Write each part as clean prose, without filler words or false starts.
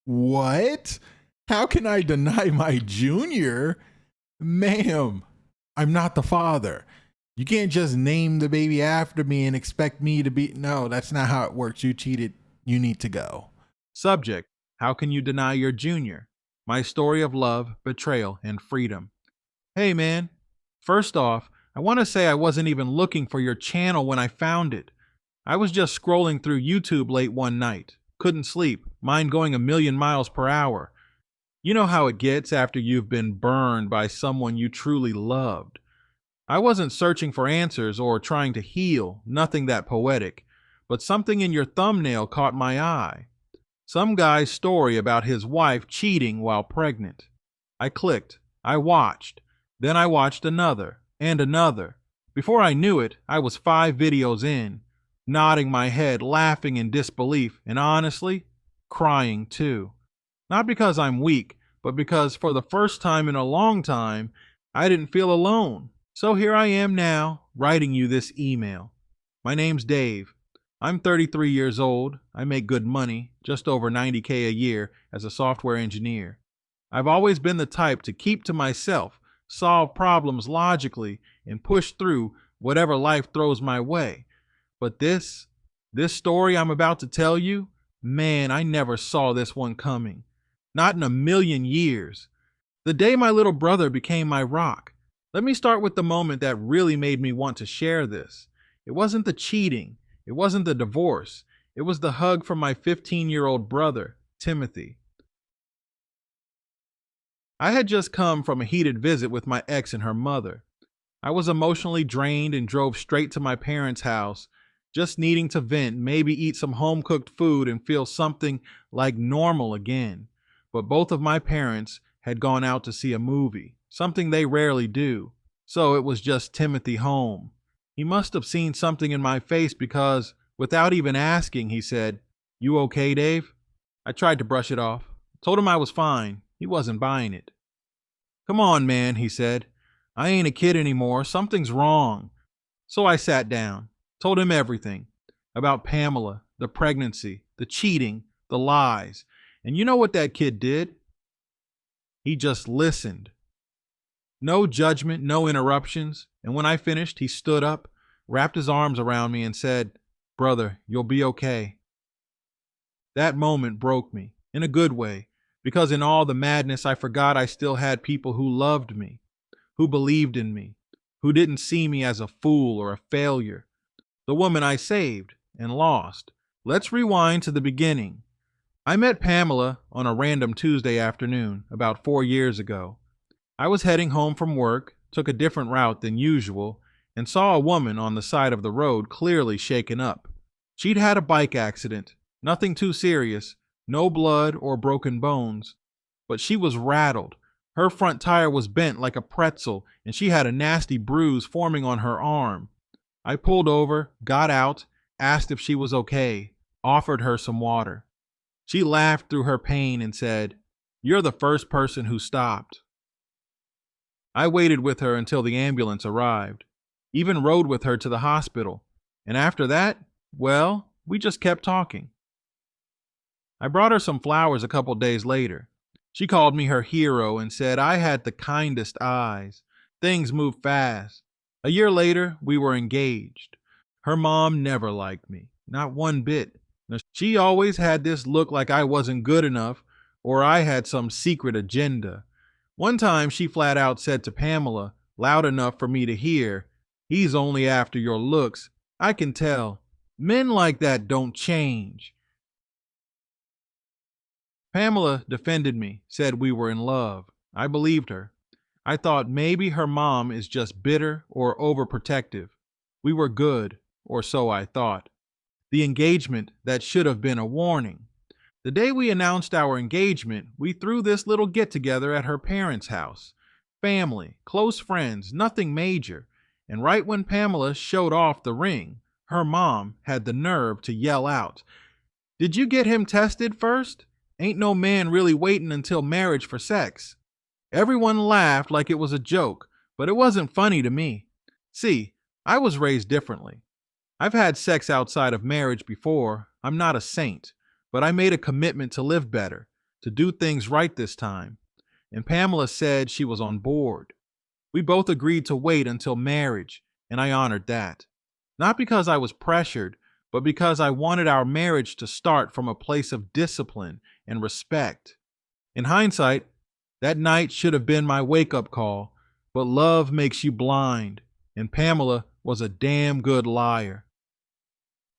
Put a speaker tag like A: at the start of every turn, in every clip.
A: What? How can I deny my junior? Ma'am, I'm not the father. You can't just name the baby after me and expect me to be. No, that's not how it works. You cheated. You need to go.
B: Subject: How can you deny your junior? My story of love, betrayal, and freedom. Hey man, first off, I want to say I wasn't even looking for your channel when I found it. I was just scrolling through YouTube late one night. Couldn't sleep, mind going a million miles per hour. You know how it gets after you've been burned by someone you truly loved. I wasn't searching for answers or trying to heal, nothing that poetic, but something in your thumbnail caught my eye. Some guy's story about his wife cheating while pregnant. I clicked, I watched, then I watched another and another. Before I knew it, I was 5 videos in, nodding my head, laughing in disbelief, and honestly, crying too. Not because I'm weak, but because for the first time in a long time, I didn't feel alone. So here I am now, writing you this email. My name's Dave. I'm 33 years old. I make good money, just over 90K a year as a software engineer. I've always been the type to keep to myself, solve problems logically, and push through whatever life throws my way. But this story I'm about to tell you, man, I never saw this one coming. Not in a million years. The day my little brother became my rock. Let me start with the moment that really made me want to share this. It wasn't the cheating. It wasn't the divorce. It was the hug from my 15-year-old brother, Timothy. I had just come from a heated visit with my ex and her mother. I was emotionally drained and drove straight to my parents' house, just needing to vent, maybe eat some home cooked food and feel something like normal again. But both of my parents had gone out to see a movie, something they rarely do. So it was just Timothy home. He must have seen something in my face because, without even asking, he said, "You okay, Dave?" I tried to brush it off. Told him I was fine. He wasn't buying it. "Come on, man," he said. "I ain't a kid anymore. Something's wrong." So I sat down, told him everything about Pamela, the pregnancy, the cheating, the lies. And you know what that kid did? He just listened. No judgment, no interruptions. And when I finished, he stood up, wrapped his arms around me, and said, "Brother, you'll be okay." That moment broke me, in a good way, because in all the madness, I forgot I still had people who loved me, who believed in me, who didn't see me as a fool or a failure. The woman I saved and lost. Let's rewind to the beginning. I met Pamela on a random Tuesday afternoon about 4 years ago. I was heading home from work, took a different route than usual, and saw a woman on the side of the road clearly shaken up. She'd had a bike accident, nothing too serious, no blood or broken bones, but she was rattled. Her front tire was bent like a pretzel, and she had a nasty bruise forming on her arm. I pulled over, got out, asked if she was okay, offered her some water. She laughed through her pain and said, "You're the first person who stopped." I waited with her until the ambulance arrived, even rode with her to the hospital. And after that, well, we just kept talking. I brought her some flowers a couple days later. She called me her hero and said I had the kindest eyes. Things moved fast. A year later, we were engaged. Her mom never liked me, not one bit. Now, she always had this look like I wasn't good enough or I had some secret agenda. One time she flat out said to Pamela, loud enough for me to hear, "He's only after your looks. I can tell. Men like that don't change." Pamela defended me, said we were in love. I believed her. I thought maybe her mom is just bitter or overprotective. We were good, or so I thought. The engagement that should have been a warning. The day we announced our engagement, we threw this little get together at her parents' house. Family, close friends, nothing major. And right when Pamela showed off the ring, her mom had the nerve to yell out, "Did you get him tested first? Ain't no man really waiting until marriage for sex." Everyone laughed like it was a joke, but it wasn't funny to me. See, I was raised differently. I've had sex outside of marriage before. I'm not a saint, but I made a commitment to live better. to do things right this time, and Pamela said she was on board. We both agreed to wait until marriage, and I honored that. Not because I was pressured, but because I wanted our marriage to start from a place of discipline and respect. In hindsight, that night should have been my wake-up call, but love makes you blind, and Pamela was a damn good liar.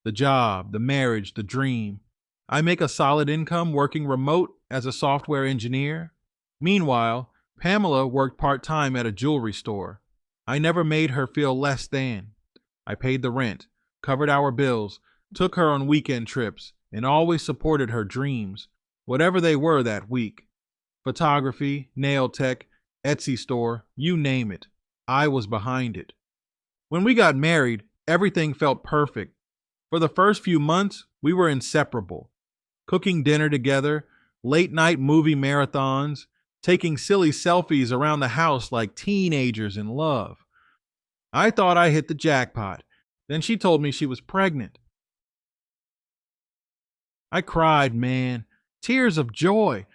B: The job, the marriage, the dream. I make a solid income working remote as a software engineer. Meanwhile, Pamela worked part-time at a jewelry store. I never made her feel less than. I paid the rent, covered our bills, took her on weekend trips, and always supported her dreams, whatever they were that week. Photography, nail tech, Etsy store, you name it. I was behind it. When we got married, everything felt perfect. For the first few months, we were inseparable. Cooking dinner together, late night movie marathons, taking silly selfies around the house like teenagers in love. I thought I hit the jackpot. Then she told me she was pregnant. I cried, man. Tears of joy.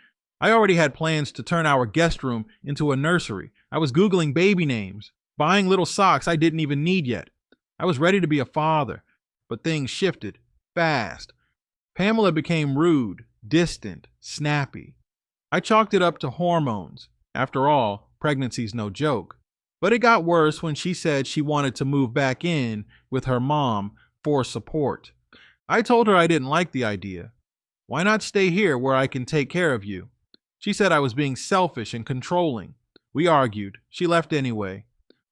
B: I already had plans to turn our guest room into a nursery. I was Googling baby names, buying little socks I didn't even need yet. I was ready to be a father, but things shifted fast. Pamela became rude, distant, snappy. I chalked it up to hormones. After all, pregnancy's no joke. But it got worse when she said she wanted to move back in with her mom for support. I told her I didn't like the idea. Why not stay here where I can take care of you? She said I was being selfish and controlling. We argued. She left anyway.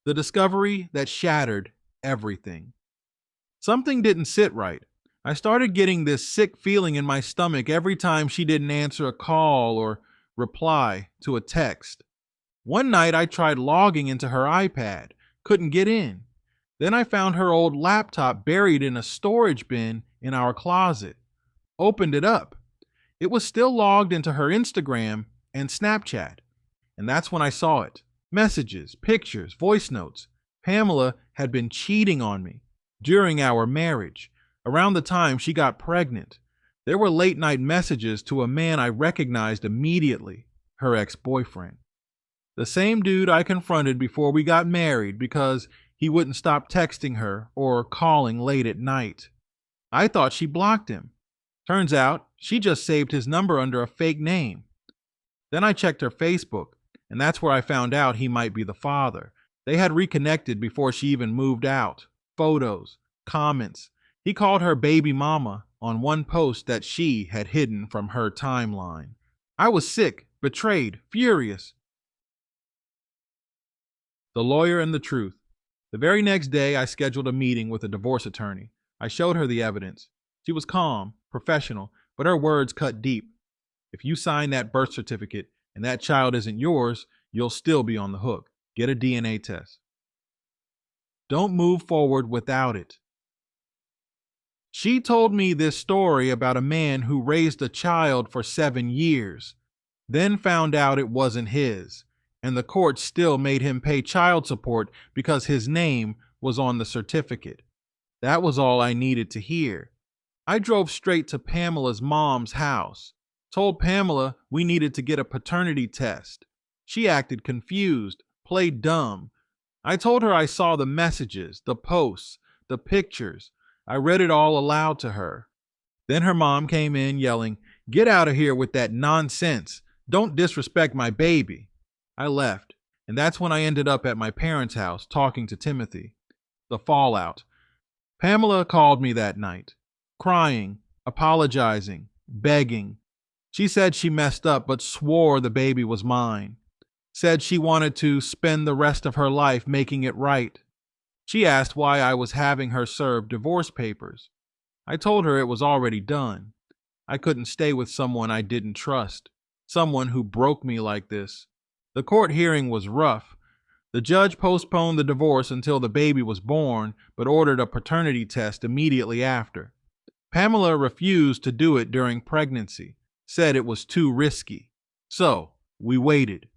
B: The discovery that shattered everything. Something didn't sit right. I started getting this sick feeling in my stomach every time she didn't answer a call or reply to a text. One night I tried logging into her iPad, couldn't get in. Then I found her old laptop buried in a storage bin in our closet. Opened it up. It was still logged into her Instagram and Snapchat. And that's when I saw it. Messages, pictures, voice notes. Pamela had been cheating on me during our marriage, around the time she got pregnant. There were late night messages to a man I recognized immediately, her ex-boyfriend. The same dude I confronted before we got married because he wouldn't stop texting her or calling late at night. I thought she blocked him. Turns out she just saved his number under a fake name. Then I checked her Facebook, and that's where I found out he might be the father. They had reconnected before she even moved out. Photos, comments. He called her baby mama on one post that she had hidden from her timeline. I was sick, betrayed, furious. The lawyer and the truth. The very next day, I scheduled a meeting with a divorce attorney. I showed her the evidence. She was calm, professional, but her words cut deep. If you sign that birth certificate and that child isn't yours, you'll still be on the hook. Get a DNA test. Don't move forward without it. She told me this story about a man who raised a child for 7 years, then found out it wasn't his, and the court still made him pay child support because his name was on the certificate. That was all I needed to hear. I drove straight to Pamela's mom's house, told Pamela we needed to get a paternity test. She acted confused, played dumb. I told her I saw the messages, the posts, the pictures. I read it all aloud to her. Then her mom came in yelling, "Get out of here with that nonsense. Don't disrespect my baby." I left, and that's when I ended up at my parents' house talking to Timothy. The fallout. Pamela called me that night, crying, apologizing, begging. She said she messed up but swore the baby was mine. Said she wanted to spend the rest of her life making it right. She asked why I was having her serve divorce papers. I told her it was already done. I couldn't stay with someone I didn't trust, someone who broke me like this. The court hearing was rough. The judge postponed the divorce until the baby was born, but ordered a paternity test immediately after. Pamela refused to do it during pregnancy, said it was too risky. So, we waited.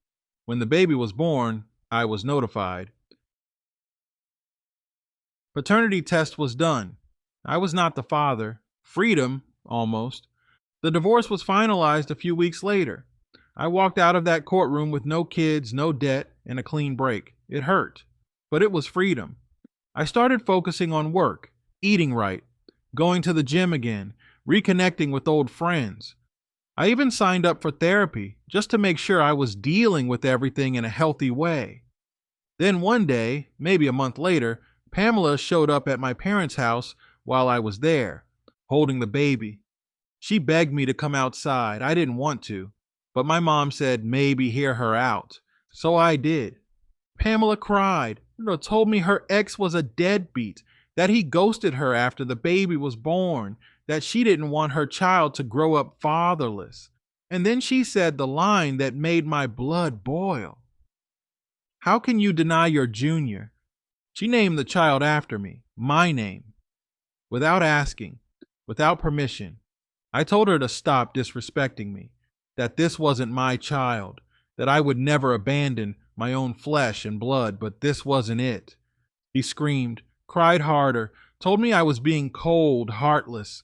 B: When the baby was born, I was notified. Paternity test was done. I was not the father. Freedom, almost. The divorce was finalized a few weeks later. I walked out of that courtroom with no kids, no debt, and a clean break. It hurt, but it was freedom. I started focusing on work, eating right, going to the gym again, reconnecting with old friends. I even signed up for therapy just to make sure I was dealing with everything in a healthy way. Then one day, maybe a month later, Pamela showed up at my parents' house while I was there, holding the baby. She begged me to come outside. I didn't want to, but my mom said maybe hear her out. So I did. Pamela cried, told me her ex was a deadbeat, that he ghosted her after the baby was born, that she didn't want her child to grow up fatherless. And then she said the line that made my blood boil. How can you deny your junior? She named the child after me, my name. Without asking, without permission, I told her to stop disrespecting me, that this wasn't my child, that I would never abandon my own flesh and blood, but this wasn't it. He screamed, cried harder, told me I was being cold, heartless.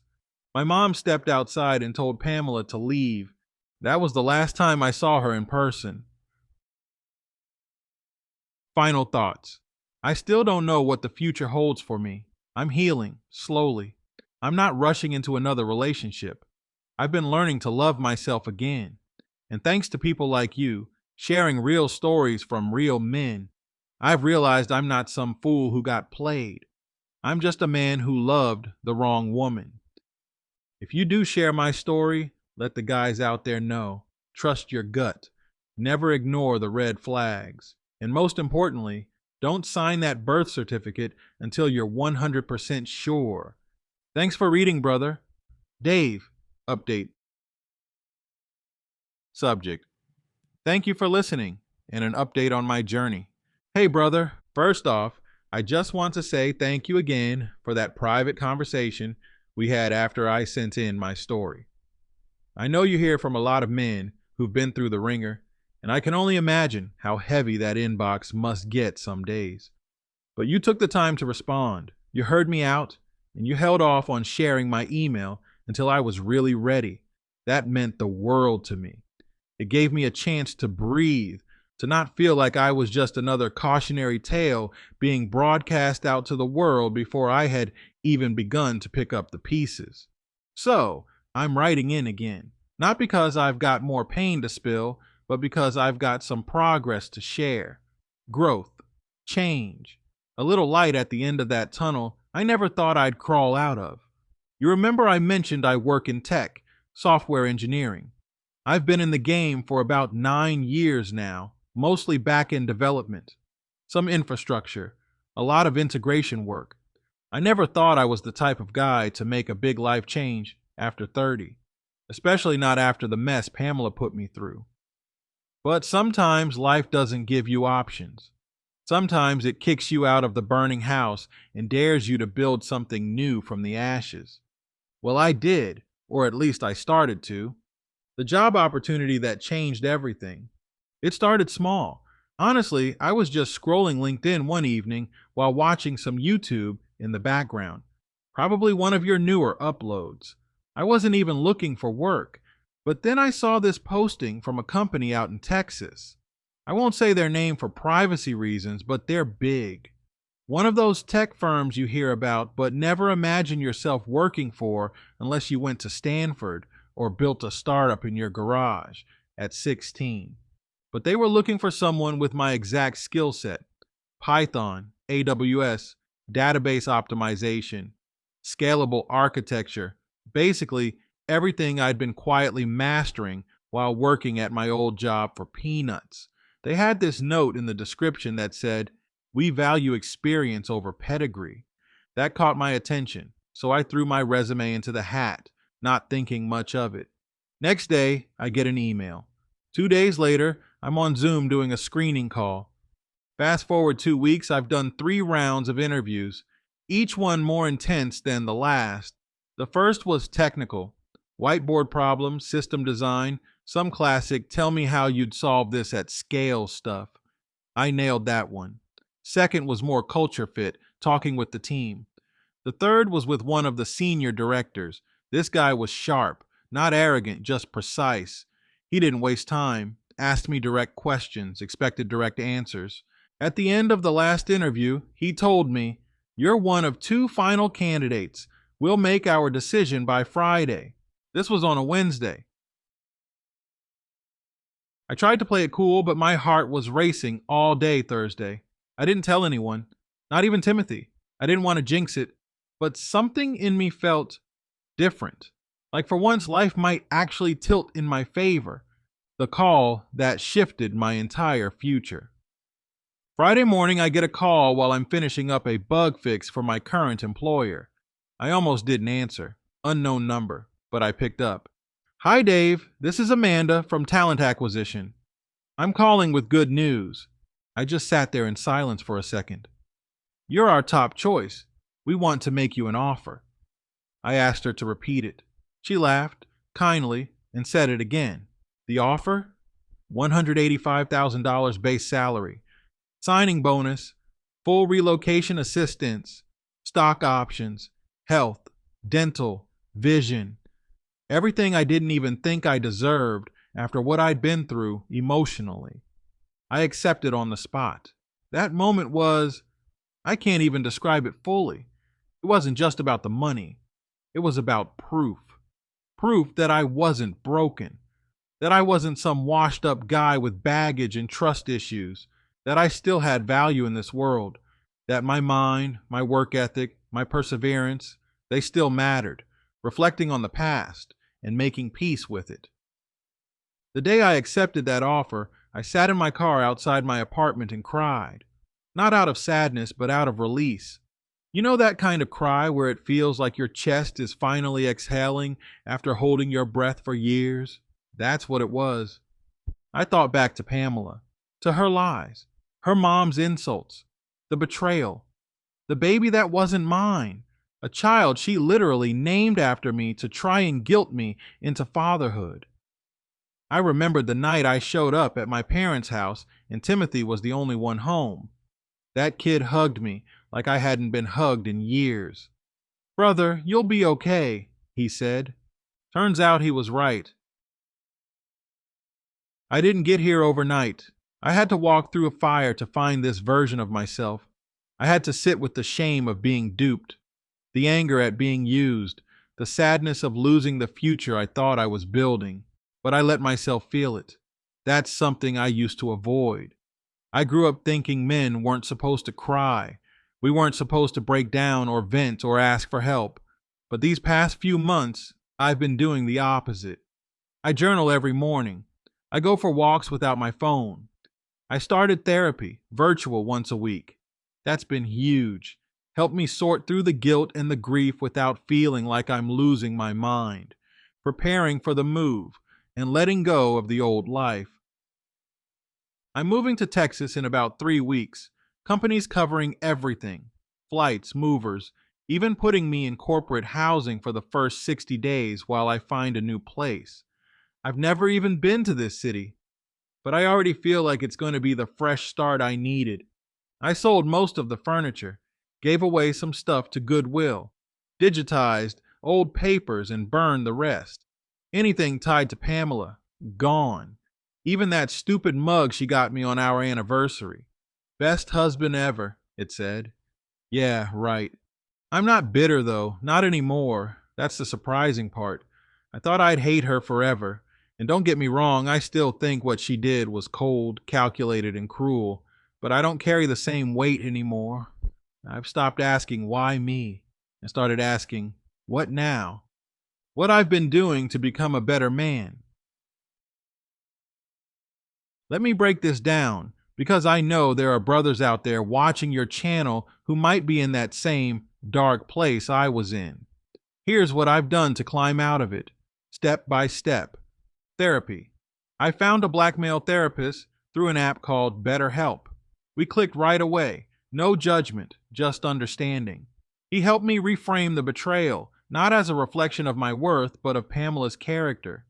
B: My mom stepped outside and told Pamela to leave. That was the last time I saw her in person. Final thoughts. I still don't know what the future holds for me. I'm healing, slowly. I'm not rushing into another relationship. I've been learning to love myself again. And thanks to people like you, sharing real stories from real men, I've realized I'm not some fool who got played. I'm just a man who loved the wrong woman. If you do share my story, let the guys out there know. Trust your gut. Never ignore the red flags. And most importantly, don't sign that birth certificate until you're 100% sure. Thanks for reading, brother. Dave, update. Subject. Thank you for listening and an update on my journey. Hey, brother. First off, I just want to say thank you again for that private conversation we had after I sent in my story. I know you hear from a lot of men who've been through the ringer, and I can only imagine how heavy that inbox must get some days. But you took the time to respond. You heard me out, and you held off on sharing my email until I was really ready. That meant the world to me. It gave me a chance to breathe, to not feel like I was just another cautionary tale being broadcast out to the world before I had even begun to pick up the pieces. So, I'm writing in again, not because I've got more pain to spill, but because I've got some progress to share. Growth, change, a little light at the end of that tunnel I never thought I'd crawl out of. You remember I mentioned I work in tech, software engineering. I've been in the game for about 9 years now, mostly back-end development, some infrastructure, a lot of integration work. I never thought I was the type of guy to make a big life change after 30, especially not after the mess Pamela put me through. But sometimes life doesn't give you options. Sometimes it kicks you out of the burning house and dares you to build something new from the ashes. Well, I did, or at least I started to. The job opportunity that changed everything. It started small. Honestly, I was just scrolling LinkedIn one evening while watching some YouTube in the background. Probably one of your newer uploads. I wasn't even looking for work. But then I saw this posting from a company out in Texas. I won't say their name for privacy reasons, but they're big. One of those tech firms you hear about, but never imagine yourself working for unless you went to Stanford or built a startup in your garage at 16. But they were looking for someone with my exact skill set. Python, AWS, database optimization, scalable architecture, basically everything I'd been quietly mastering while working at my old job for peanuts. They had this note in the description that said, "We value experience over pedigree." That caught my attention, so I threw my resume into the hat, not thinking much of it. Next day, I get an email. 2 days later, I'm on Zoom doing a screening call. Fast forward 2 weeks, I've done 3 rounds of interviews, each one more intense than the last. The first was technical. Whiteboard problems, system design, some classic tell me how you'd solve this at scale stuff. I nailed that one. Second was more culture fit, talking with the team. The third was with one of the senior directors. This guy was sharp, Not arrogant, just precise. He didn't waste time, asked me direct questions, expected direct answers. At the end of the last interview, he told me, "You're one of two final candidates. We'll make our decision by Friday." This was on a Wednesday. I tried to play it cool, but my heart was racing all day Thursday. I didn't tell anyone, not even Timothy. I didn't want to jinx it, but something in me felt different. Like for once, life might actually tilt in my favor. The call that shifted my entire future. Friday morning, I get a call while I'm finishing up a bug fix for my current employer. I almost didn't answer. Unknown number, but I picked up. "Hi, Dave. This is Amanda from Talent Acquisition. I'm calling with good news." I just sat there in silence for a second. "You're our top choice. We want to make you an offer." I asked her to repeat it. She laughed, kindly, and said it again. "The offer? $185,000 base salary, signing bonus, full relocation assistance, stock options, health, dental, vision. Everything I didn't even think I deserved after what I'd been through emotionally." I accepted on the spot. That moment was, I can't even describe it fully. It wasn't just about the money. It was about proof. Proof that I wasn't broken. That I wasn't some washed up guy with baggage and trust issues. That I still had value in this world. That my mind, my work ethic, my perseverance, they still mattered, reflecting on the past and making peace with it. The day I accepted that offer, I sat in my car outside my apartment and cried. Not out of sadness, but out of release. You know that kind of cry where it feels like your chest is finally exhaling after holding your breath for years? That's what it was. I thought back to Pamela, to her lies, her mom's insults, the betrayal, the baby that wasn't mine, a child she literally named after me to try and guilt me into fatherhood. I remembered the night I showed up at my parents' house and Timothy was the only one home. That kid hugged me like I hadn't been hugged in years. "Brother, you'll be okay," he said. Turns out he was right. I didn't get here overnight. I had to walk through a fire to find this version of myself. I had to sit with the shame of being duped, the anger at being used, the sadness of losing the future I thought I was building. But I let myself feel it. That's something I used to avoid. I grew up thinking men weren't supposed to cry. We weren't supposed to break down or vent or ask for help. But these past few months, I've been doing the opposite. I journal every morning. I go for walks without my phone. I started therapy, virtual once a week. That's been huge. Helped me sort through the guilt and the grief without feeling like I'm losing my mind. Preparing for the move and letting go of the old life. I'm moving to Texas in about 3 weeks. Companies covering everything. Flights, movers, even putting me in corporate housing for the first 60 days while I find a new place. I've never even been to this city, but I already feel like it's going to be the fresh start I needed. I sold most of the furniture, gave away some stuff to Goodwill, digitized old papers and burned the rest. Anything tied to Pamela, gone. Even that stupid mug she got me on our anniversary. "Best husband ever," it said. Yeah, right. I'm not bitter though, not anymore. That's the surprising part. I thought I'd hate her forever. And don't get me wrong, I still think what she did was cold, calculated, and cruel. But I don't carry the same weight anymore. I've stopped asking why me and started asking, what now? What I've been doing to become a better man. Let me break this down, because I know there are brothers out there watching your channel who might be in that same dark place I was in. Here's what I've done to climb out of it, step by step. Therapy. I found a black male therapist through an app called BetterHelp. We clicked right away. No judgment, just understanding. He helped me reframe the betrayal, not as a reflection of my worth, but of Pamela's character.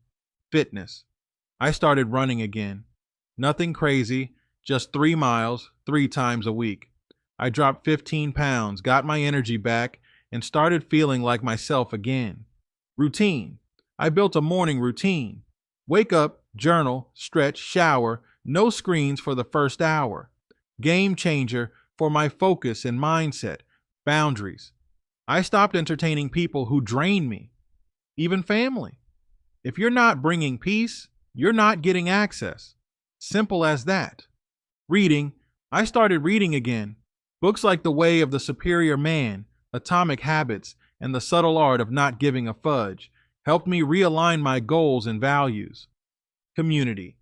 B: Fitness. I started running again. Nothing crazy, just 3 miles, 3 times a week. I dropped 15 pounds, got my energy back, and started feeling like myself again. Routine. I built a morning routine. Wake up, journal, stretch, shower, no screens for the first hour. Game changer for my focus and mindset. Boundaries. I stopped entertaining people who drain me, even family. If you're not bringing peace, you're not getting access. Simple as that. Reading. I started reading again. Books like The Way of the Superior Man, Atomic Habits, and The Subtle Art of Not Giving a Fudge helped me realign my goals and values. Community.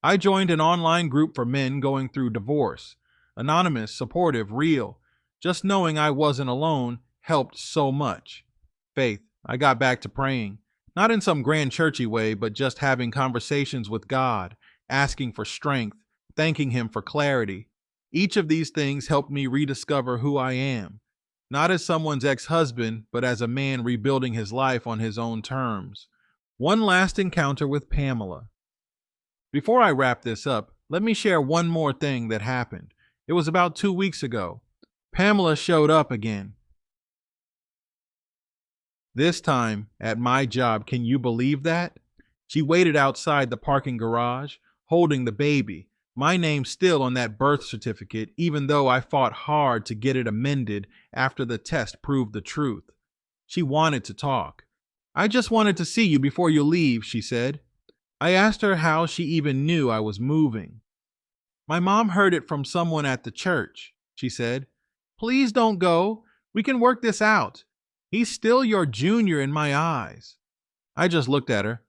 B: I joined an online group for men going through divorce. Anonymous, supportive, real. Just knowing I wasn't alone helped so much. Faith. I got back to praying. Not in some grand churchy way, but just having conversations with God, asking for strength, thanking Him for clarity. Each of these things helped me rediscover who I am, not as someone's ex-husband, but as a man rebuilding his life on his own terms. One last encounter with Pamela. Before I wrap this up, let me share one more thing that happened. It was about 2 weeks ago. Pamela showed up again. This time at my job, can you believe that? She waited outside the parking garage, holding the baby. My name still on that birth certificate, even though I fought hard to get it amended after the test proved the truth. She wanted to talk. I just wanted to see you before you leave, she said. I asked her how she even knew I was moving. My mom heard it from someone at the church, she said. Please don't go. We can work this out. He's still your junior in my eyes. I just looked at her.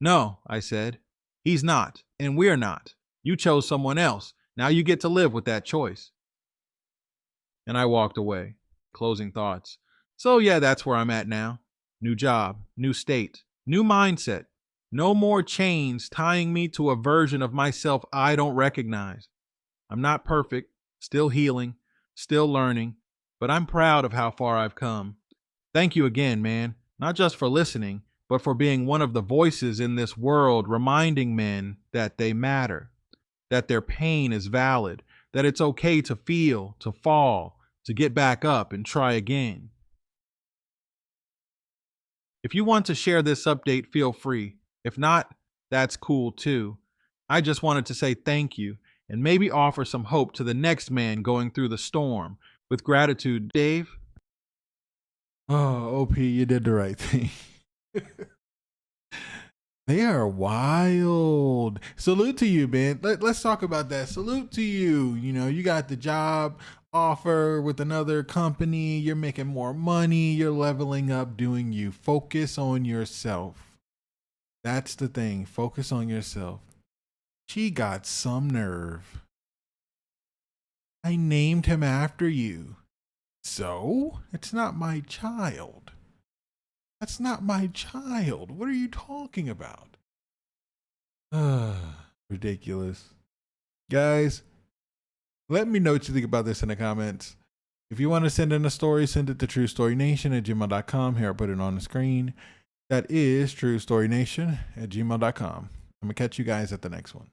B: No, I said. He's not, and we're not. You chose someone else. Now you get to live with that choice. And I walked away, closing thoughts. So yeah, that's where I'm at now. New job, new state, new mindset. No more chains tying me to a version of myself I don't recognize. I'm not perfect, still healing, still learning, but I'm proud of how far I've come. Thank you again, man, not just for listening, but for being one of the voices in this world reminding men that they matter, that their pain is valid, that it's okay to feel, to fall, to get back up and try again. If you want to share this update, feel free. If not, that's cool too. I just wanted to say thank you and maybe offer some hope to the next man going through the storm. With gratitude, Dave.
A: Oh, OP, you did the right thing. They are wild. Salute to you, man. Let's talk about that. Salute to you. You know, you got the job offer with another company. You're making more money. You're leveling up, doing you. Focus on yourself. That's the thing. Focus on yourself. She got some nerve. I named him after you. So? It's not my child. That's not my child. What are you talking about? Ridiculous. Guys, let me know what you think about this in the comments. If you want to send in a story, send it to truestorynation@gmail.com. Here, I'll put it on the screen. That is truestorynation@gmail.com. I'm going to catch you guys at the next one.